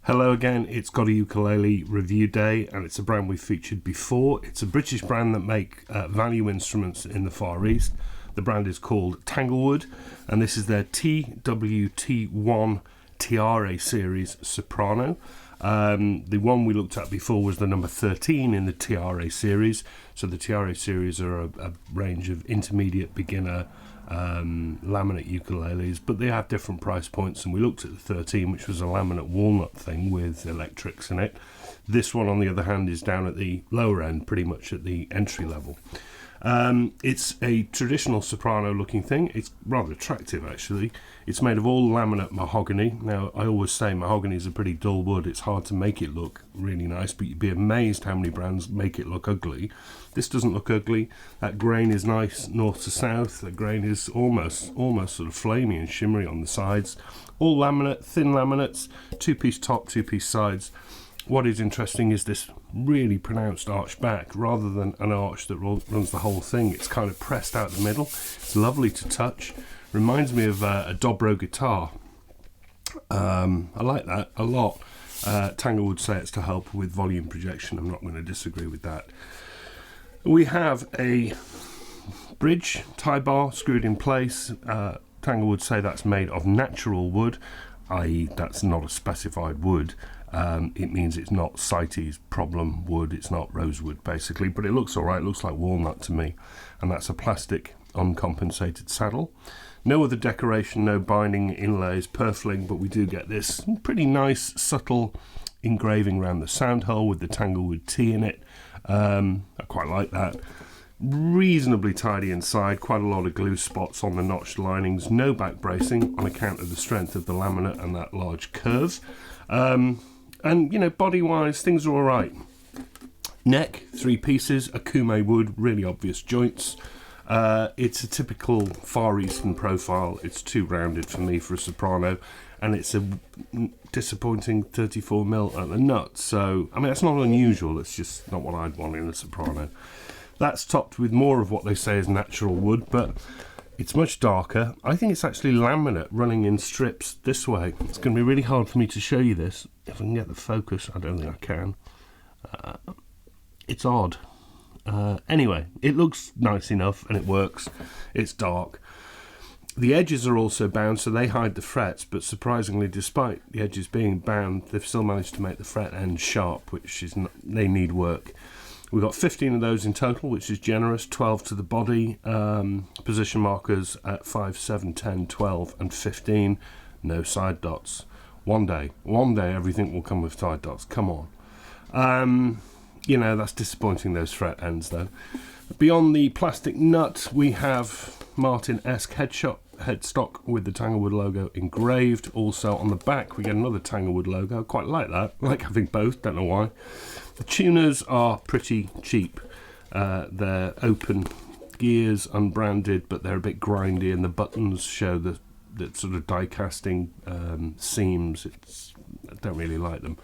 Hello again, it's GotAUkulele review day, and it's a brand we've featured before. It's a British brand that make value instruments in the Far East. The brand is called Tanglewood, and this is their TWT1 Tiare series Soprano. The one we looked at before was the number 13 in the Tiare series. So the Tiare series are a range of intermediate beginner laminate ukuleles, but they have different price points, and we looked at the 13, which was a laminate walnut thing with electrics in it. This one, on the other hand, is down at the lower end, pretty much at the entry level. It's a traditional soprano looking thing. It's rather attractive, actually. It's made of all laminate mahogany. Now, I always say mahogany is a pretty dull wood. It's hard to make it look really nice, but you'd be amazed how many brands make it look ugly. This doesn't look ugly. That grain is nice north to south. The grain is almost sort of flamey and shimmery on the sides. All laminate, thin laminates, two-piece top, two-piece sides. What is interesting is this really pronounced arch back, rather than an arch that runs the whole thing. It's kind of pressed out the middle. It's lovely to touch. Reminds me of a dobro guitar. I like that a lot. Tanglewood say it's to help with volume projection. I'm not going to disagree with that. We have a bridge tie bar screwed in place. Tanglewood say that's made of natural wood, i.e. that's not a specified wood. It means it's not CITES problem wood, it's not rosewood basically, but it looks alright. It looks like walnut to me, and that's a plastic uncompensated saddle. No other decoration, no binding, inlays, purfling, but we do get this pretty nice subtle engraving around the sound hole with the Tanglewood T in it. I quite like that. Reasonably tidy inside, quite a lot of glue spots on the notched linings, no back bracing on account of the strength of the laminate and that large curve. And you know, body wise, things are alright. Neck, 3 pieces, akume wood, really obvious joints. It's a typical Far Eastern profile. It's too rounded for me for a soprano, and it's a disappointing 34mm at the nut. So, I mean, that's not unusual. It's just not what I'd want in a soprano. That's topped with more of what they say is natural wood, but it's much darker. I think it's actually laminate running in strips this way. It's going to be really hard for me to show you this. If I can get the focus, I don't think I can. It's odd. Anyway, it looks nice enough and it works. It's dark. The edges are also bound, so they hide the frets, but surprisingly, despite the edges being bound, they've still managed to make the fret ends sharp, which is not, they need work. We've got 15 of those in total, which is generous, 12 to the body, position markers at 5, 7, 10, 12 and 15, no side dots. One day everything will come with side dots, come on. You know, that's disappointing, those fret ends though. Beyond the plastic nut, we have Martin-esque headstock with the Tanglewood logo engraved. Also on the back we get another Tanglewood logo. I quite like that, I like having both, don't know why. The tuners are pretty cheap. They're open gears, unbranded, but they're a bit grindy, and the buttons show the sort of die casting seams. I don't really like them.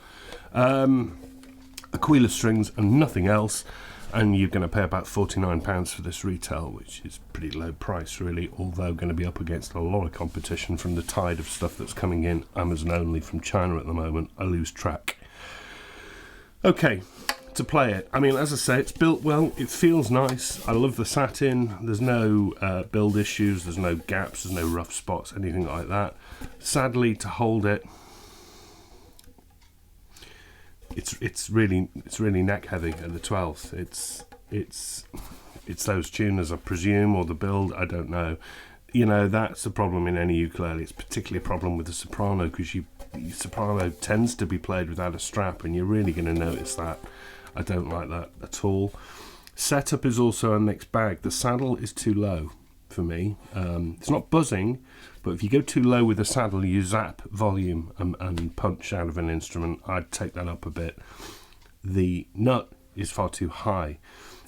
Aquila strings and nothing else, and you're going to pay about £49 for this retail, which is pretty low price really, although going to be up against a lot of competition from the tide of stuff that's coming in Amazon only from China at the moment. I lose track. Okay, to play it, I mean, as I say, it's built well, it feels nice. I love the satin. There's no build issues, there's no gaps, there's no rough spots, anything like that. Sadly, to hold it, it's really neck heavy at the 12th. It's those tuners, I presume, or the build, I don't know. You know, that's a problem in any ukulele. It's particularly a problem with the soprano, because soprano tends to be played without a strap, and you're really going to notice that. I don't like that at all. Setup is also a mixed bag. The saddle is too low for me. It's not buzzing, but if you go too low with the saddle, you zap volume and punch out of an instrument. I'd take that up a bit. The nut is far too high,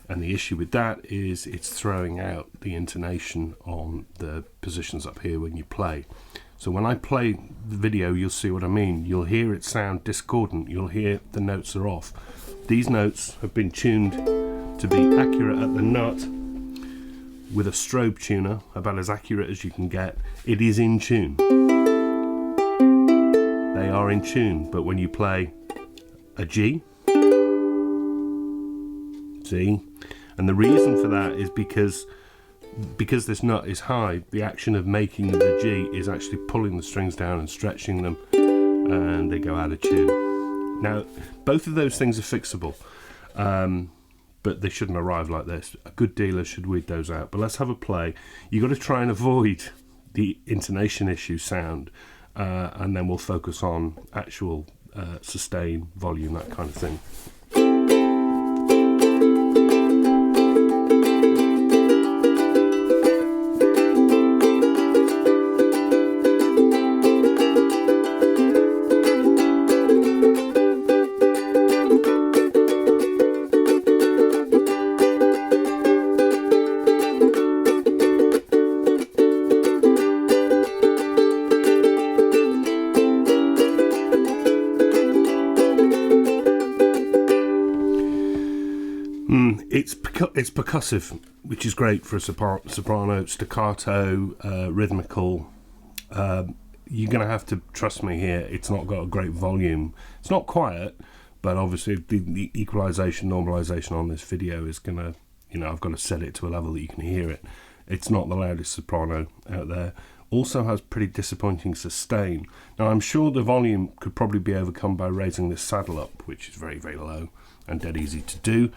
and the issue with that is it's throwing out the intonation on the positions up here when you play. So when I play the video, you'll see what I mean. You'll hear it sound discordant. You'll hear the notes are off. These notes have been tuned to be accurate at the nut with a strobe tuner, about as accurate as you can get. It is in tune. They are in tune, but when you play a G, C, and the reason for that is because this nut is high, the action of making the G is actually pulling the strings down and stretching them, and they go out of tune. Now, both of those things are fixable, but they shouldn't arrive like this. A good dealer should weed those out. But let's have a play. You've got to try and avoid the intonation issue sound, and then we'll focus on actual sustain, volume, that kind of thing. It's percussive, which is great for a soprano, staccato, rhythmical. You're going to have to trust me here. It's not got a great volume. It's not quiet, but obviously the equalization, normalization on this video is going to, I've got to set it to a level that you can hear it. It's not the loudest soprano out there. Also has pretty disappointing sustain. Now, I'm sure the volume could probably be overcome by raising this saddle up, which is very, very low and dead easy to do.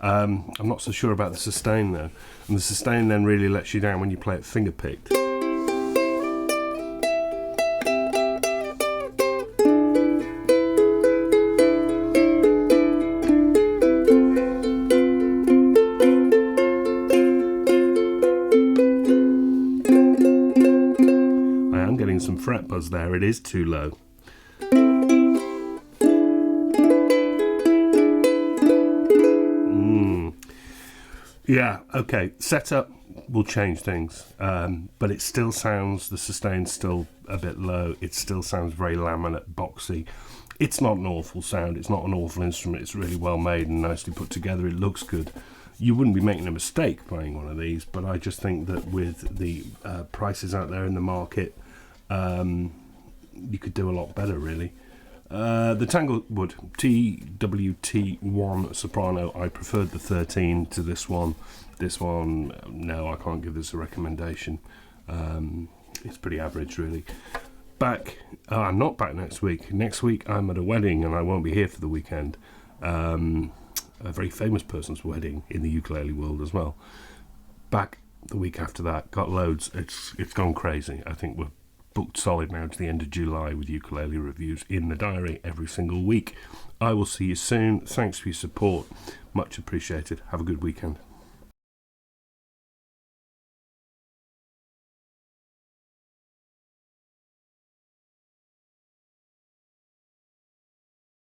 I'm not so sure about the sustain though, and the sustain then really lets you down when you play it finger picked. I am getting some fret buzz there, it is too low. Yeah, okay, setup will change things, but it still sounds, the sustain's still a bit low, it still sounds very laminate, boxy. It's not an awful sound, it's not an awful instrument, it's really well made and nicely put together, it looks good. You wouldn't be making a mistake playing one of these, but I just think that with the prices out there in the market, you could do a lot better really. The Tanglewood TWT1 Soprano, I preferred the 13 to this one. This one, no, I can't give this a recommendation. It's pretty average, really. I'm not back next week. Next week I'm at a wedding and I won't be here for the weekend. A very famous person's wedding in the ukulele world as well. Back the week after that, got loads. It's gone crazy. I think we're booked solid now to the end of July with ukulele reviews in the diary every single week. I will see you soon. Thanks for your support. Much appreciated. Have a good weekend.